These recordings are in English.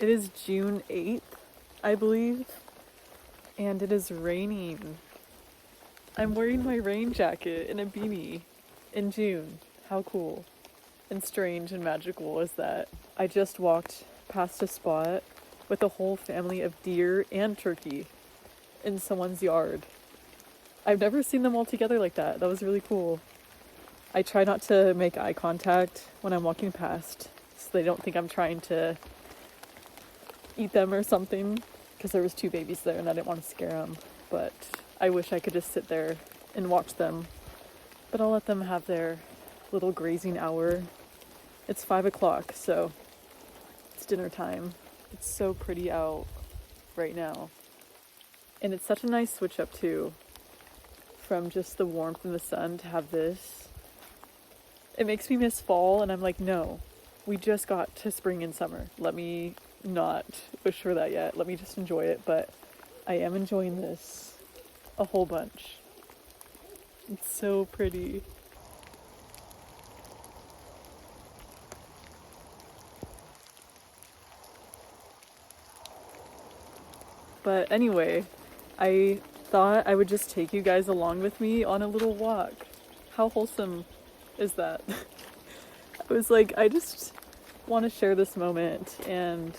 It is June 8th, I believe, and it is raining. I'm wearing my rain jacket and a beanie in June. How cool and strange and magical is that? I just walked past a spot with a whole family of deer and turkey in someone's yard. I've never seen them all together like that. That was really cool. I try not to make eye contact when I'm walking past so they don't think I'm trying to eat them or something, because there was 2 babies there and I didn't want to scare them. But I wish I could just sit there and watch them. But I'll let them have their little grazing hour. It's 5 o'clock, so it's dinner time. It's so pretty out right now. And it's such a nice switch up too, from just the warmth and the sun to have this. It makes me miss fall, and I'm like, no, we just got to spring and summer. Let me not wish for that yet. Let me just enjoy it. But I am enjoying this a whole bunch. It's so pretty. But anyway, I thought I would just take you guys along with me on a little walk. How wholesome is that? I was like, I just want to share this moment and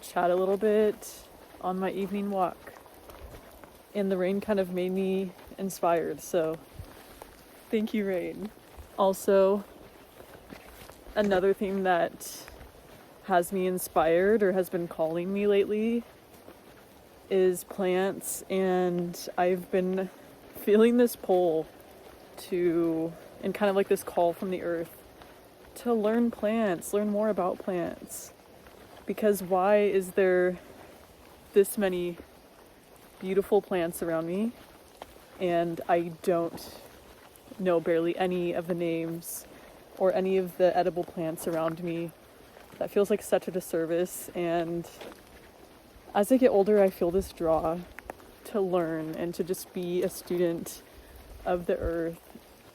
chat a little bit on my evening walk. And the rain kind of made me inspired, so thank you, rain. Also, another thing that has me inspired or has been calling me lately is plants, and I've been feeling this pull to, and kind of like this call from the earth to learn plants, learn more about plants. Because why is there this many beautiful plants around me and I don't know barely any of the names or any of the edible plants around me? That feels like such a disservice, and as I get older, I feel this draw to learn and to just be a student of the earth.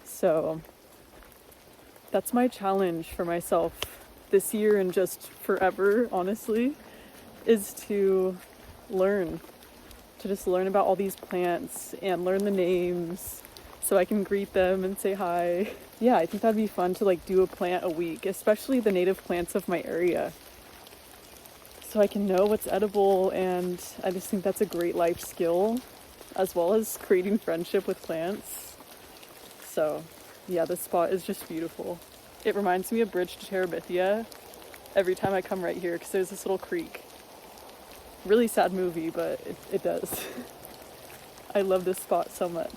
So that's my challenge for myself this year and just forever, honestly, is to learn. To just learn about all these plants and learn the names so I can greet them and say hi. Yeah, I think that'd be fun to like do a plant a week, especially the native plants of my area, so I can know what's edible. And I just think that's a great life skill, as well as creating friendship with plants. So yeah, this spot is just beautiful. It reminds me of Bridge to Terabithia every time I come right here, because there's this little creek. Really sad movie, but it does. I love this spot so much.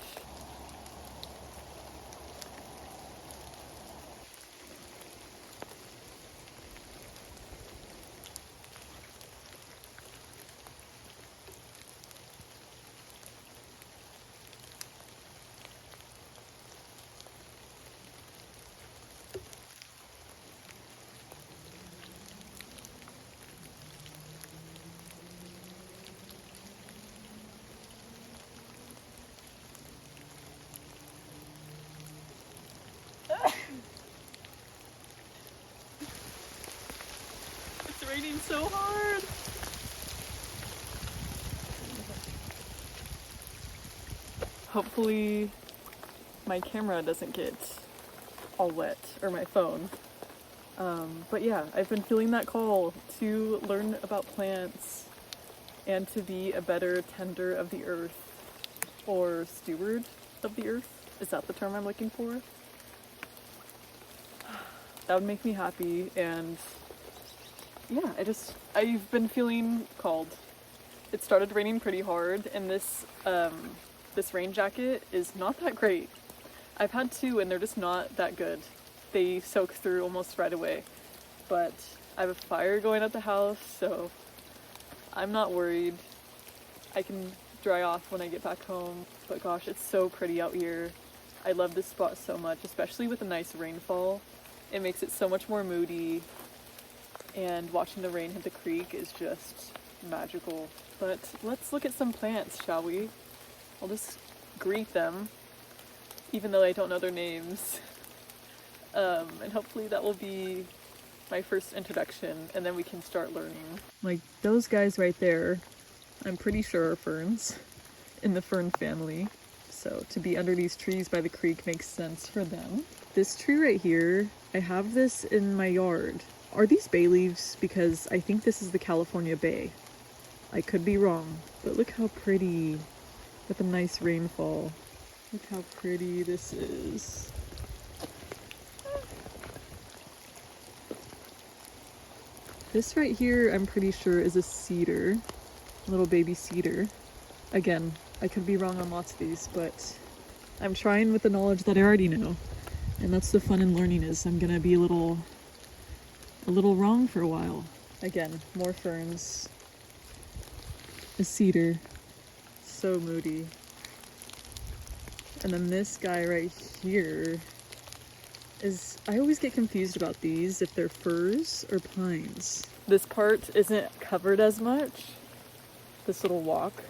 It's raining so hard. Hopefully my camera doesn't get all wet, or my phone. But yeah, I've been feeling that call to learn about plants and to be a better tender of the earth, or steward of the earth. Is that the term I'm looking for? That would make me happy. And yeah, I've been feeling called. It started raining pretty hard, and this rain jacket is not that great. I've had 2 and they're just not that good. They soak through almost right away. But I have a fire going at the house, so I'm not worried. I can dry off when I get back home. But gosh, it's so pretty out here. I love this spot so much, especially with a nice rainfall. It makes it so much more moody, and watching the rain hit the creek is just magical. But let's look at some plants, shall we? I'll just greet them, even though I don't know their names. And hopefully that will be my first introduction, and then we can start learning. Like those guys right there, I'm pretty sure are ferns in the fern family. So to be under these trees by the creek makes sense for them. This tree right here, I have this in my yard. Are these bay leaves? Because I think this is the California bay. I could be wrong, but look how pretty with a nice rainfall. Look how pretty this is. This right here, I'm pretty sure is a cedar, a little baby cedar. Again, I could be wrong on lots of these, but I'm trying with the knowledge that I already know. And that's the fun in learning, is I'm gonna be a little wrong for a while. Again, more ferns. A cedar. So moody. And then this guy right here is, I always get confused about these, if they're firs or pines. This part isn't covered as much, this little walk,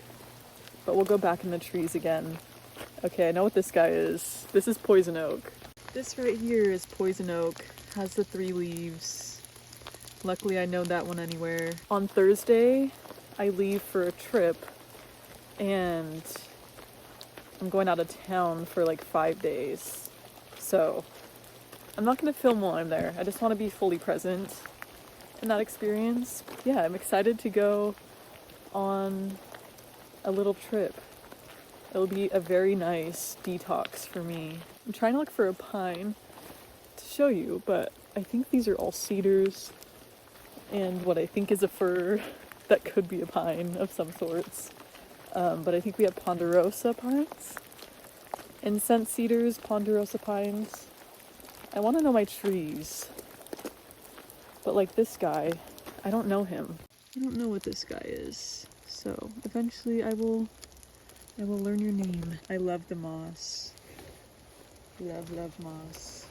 but we'll go back in the trees again. Okay, I know what this guy is. This is poison oak. This right here is poison oak, has the 3 leaves. Luckily I know that one anywhere. On Thursday, I leave for a trip, and I'm going out of town for like 5 days. So I'm not gonna film while I'm there. I just want to be fully present in that experience. Yeah, I'm excited to go on a little trip. It'll be a very nice detox for me. I'm trying to look for a pine to show you, but I think these are all cedars and what I think is a fir that could be a pine of some sorts. But I think we have ponderosa pines, incense cedars, ponderosa pines. I want to know my trees, but like this guy, I don't know him. I don't know what this guy is, so eventually I will learn your name. I love the moss. Love moss.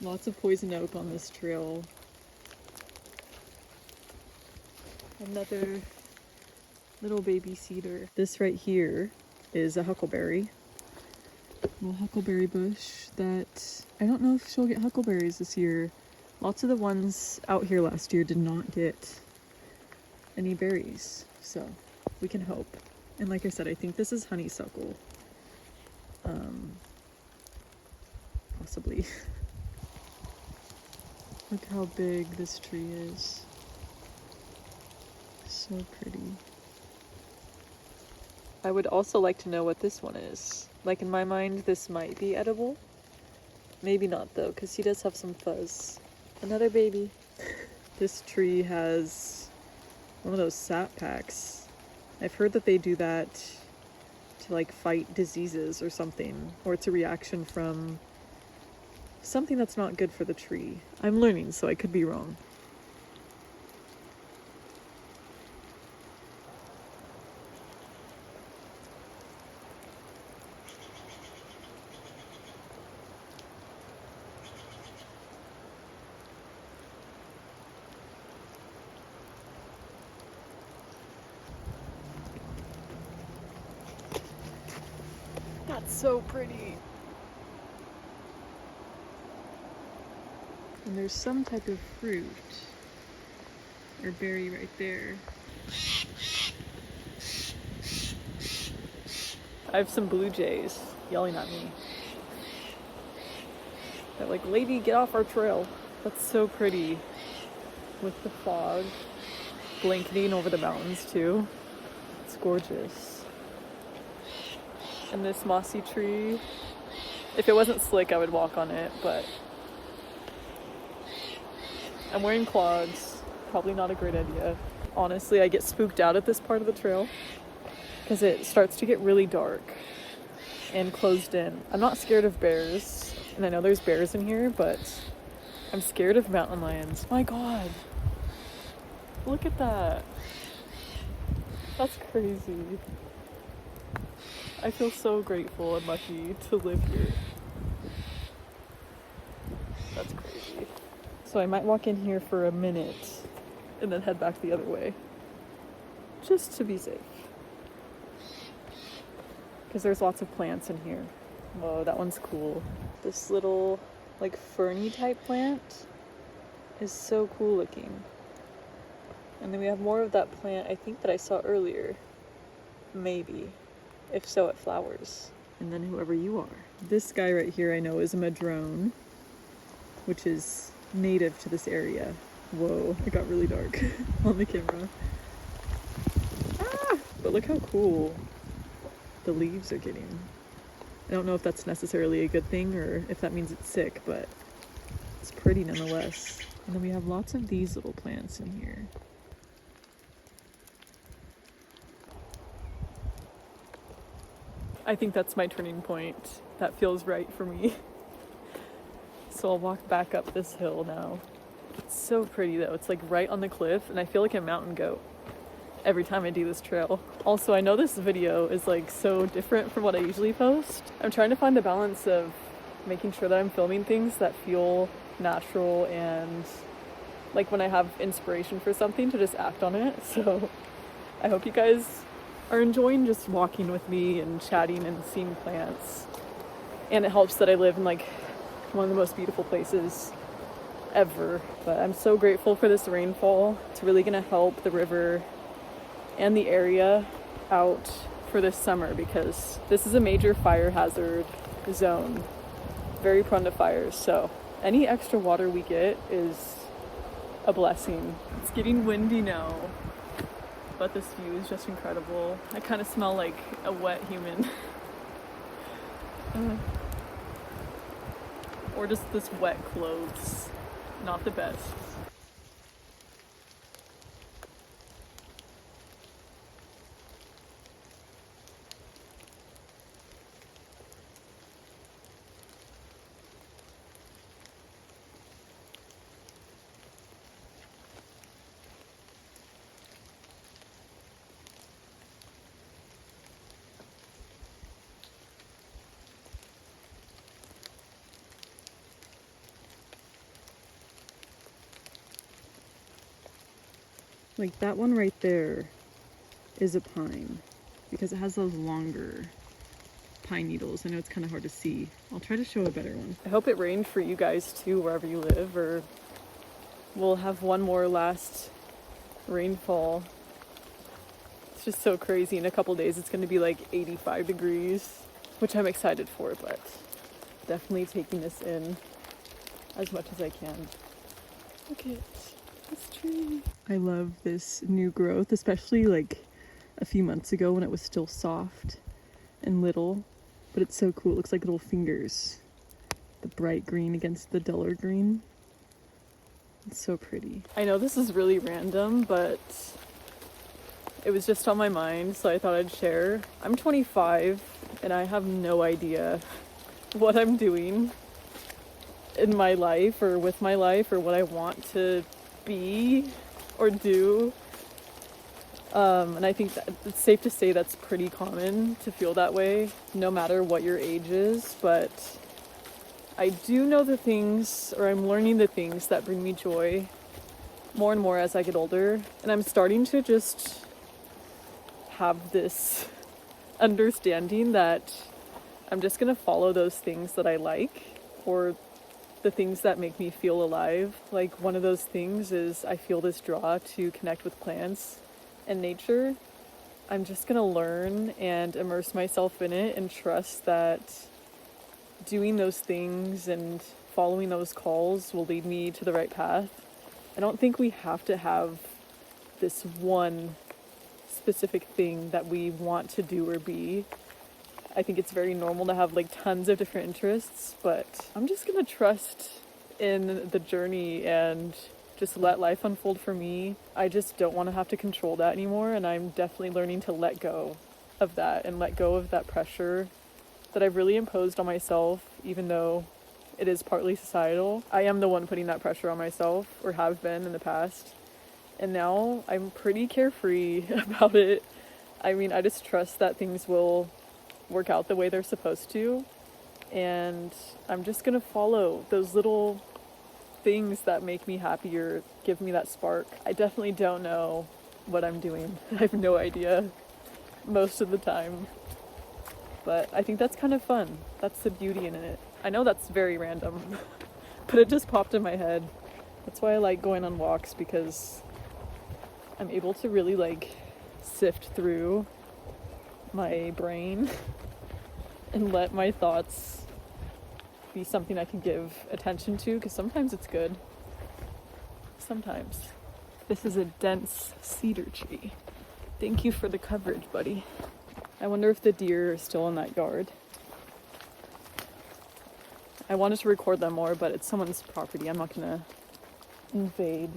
Lots of poison oak on this trail. Another little baby cedar. This right here is a huckleberry. Little huckleberry bush that I don't know if she'll get huckleberries this year. Lots of the ones out here last year did not get any berries, so we can hope. And like I said, I think this is honeysuckle. Possibly. Look how big this tree is. So pretty. I would also like to know what this one is. Like in my mind, this might be edible. Maybe not though, because he does have some fuzz. Another baby. This tree has one of those sap packs. I've heard that they do that to like fight diseases or something, or it's a reaction from something that's not good for the tree. I'm learning, so I could be wrong. That's so pretty. And there's some type of fruit or berry right there. I have some blue jays yelling at me. They're like, lady, get off our trail. That's so pretty. With the fog blanketing over the mountains too. It's gorgeous. And this mossy tree, if it wasn't slick, I would walk on it, but I'm wearing clogs. Probably not a great idea. Honestly, I get spooked out at this part of the trail because it starts to get really dark and closed in. I'm not scared of bears, and I know there's bears in here, but I'm scared of mountain lions. My God. Look at that. That's crazy. I feel so grateful and lucky to live here. That's crazy. So I might walk in here for a minute and then head back the other way. Just to be safe. Because there's lots of plants in here. Whoa, that one's cool. This little, like, ferny type plant is so cool looking. And then we have more of that plant, I think, that I saw earlier. Maybe. If so, it flowers. And then whoever you are. This guy right here I know is a madrone, which is native to this area. Whoa, it got really dark on the camera. Ah! But look how cool the leaves are getting. I don't know if that's necessarily a good thing or if that means it's sick, but it's pretty nonetheless. And then we have lots of these little plants in here. I think that's my turning point. That feels right for me. So I'll walk back up this hill now. It's so pretty though. It's like right on the cliff and I feel like a mountain goat every time I do this trail. Also, I know this video is like so different from what I usually post. I'm trying to find the balance of making sure that I'm filming things that feel natural and like when I have inspiration for something to just act on it. So I hope you guys are enjoying just walking with me and chatting and seeing plants. And it helps that I live in like one of the most beautiful places ever. But I'm so grateful for this rainfall. It's really gonna help the river and the area out for this summer because this is a major fire hazard zone, very prone to fires. So any extra water we get is a blessing. It's getting windy now, but this view is just incredible. I kind of smell like a wet human. Or just this wet clothes. Not the best. Like that one right there is a pine because it has those longer pine needles. I know it's kind of hard to see. I'll try to show a better one. I hope it rained for you guys too, wherever you live, or we'll have one more last rainfall. It's just so crazy. In a couple days, it's going to be like 85 degrees, which I'm excited for, but definitely taking this in as much as I can. Look at this tree. I love this new growth, especially like a few months ago when it was still soft and little, but it's so cool. It looks like little fingers. The bright green against the duller green. It's so pretty. I know this is really random, but it was just on my mind, so I thought I'd share. I'm 25 and I have no idea what I'm doing in my life or with my life or what I want to be or do. And I think that it's safe to say that's pretty common to feel that way, no matter what your age is. But I do know the things, or I'm learning the things that bring me joy more and more as I get older. And I'm starting to just have this understanding that I'm just gonna follow those things that I like, or the things that make me feel alive. Like one of those things is I feel this draw to connect with plants and nature. I'm just gonna learn and immerse myself in it and trust that doing those things and following those calls will lead me to the right path. I don't think we have to have this one specific thing that we want to do or be. I think it's very normal to have like tons of different interests, but I'm just gonna trust in the journey and just let life unfold for me. I just don't want to have to control that anymore, and I'm definitely learning to let go of that and let go of that pressure that I've really imposed on myself, even though it is partly societal. I am the one putting that pressure on myself, or have been in the past, and now I'm pretty carefree about it. I mean, I just trust that things will work out the way they're supposed to, and I'm just gonna follow those little things that make me happy or give me that spark. I definitely don't know what I'm doing. I have no idea most of the time, but I think that's kind of fun. That's the beauty in it. I know that's very random, but it just popped in my head That's why I like going on walks, because I'm able to really like sift through my brain and let my thoughts be something I can give attention to, because sometimes it's good. Sometimes. This is a dense cedar tree. Thank you for the coverage, buddy. I wonder if the deer are still in that yard. I wanted to record them more, but it's someone's property. I'm not gonna invade.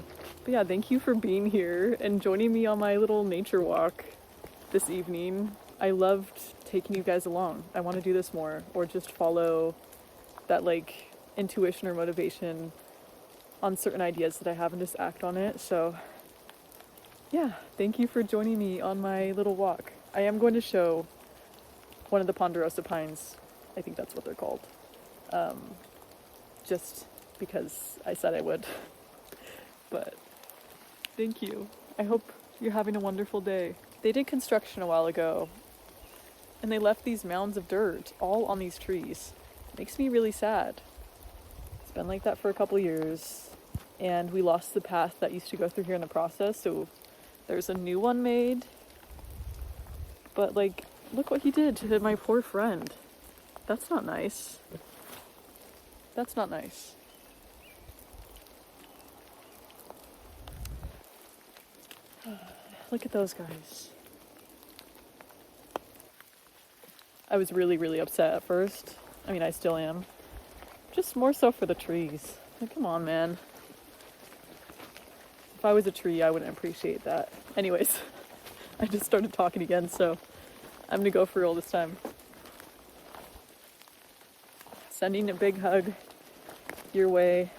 But yeah, thank you for being here and joining me on my little nature walk this evening. I loved taking you guys along. I want to do this more, or just follow that like intuition or motivation on certain ideas that I have and just act on it. So yeah, thank you for joining me on my little walk. I am going to show one of the ponderosa pines. I think that's what they're called. Just because I said I would. But thank you. I hope you're having a wonderful day. They did construction a while ago, and they left these mounds of dirt all on these trees. Makes me really sad. It's been like that for a couple years, and we lost the path that used to go through here in the process, so there's a new one made. But like, look what he did to my poor friend. That's not nice. That's not nice. Look at those guys. I was really, really upset at first. I mean, I still am. Just more so for the trees. Like, come on, man. If I was a tree, I wouldn't appreciate that. Anyways, I just started talking again, so I'm gonna go for real this time. Sending a big hug your way.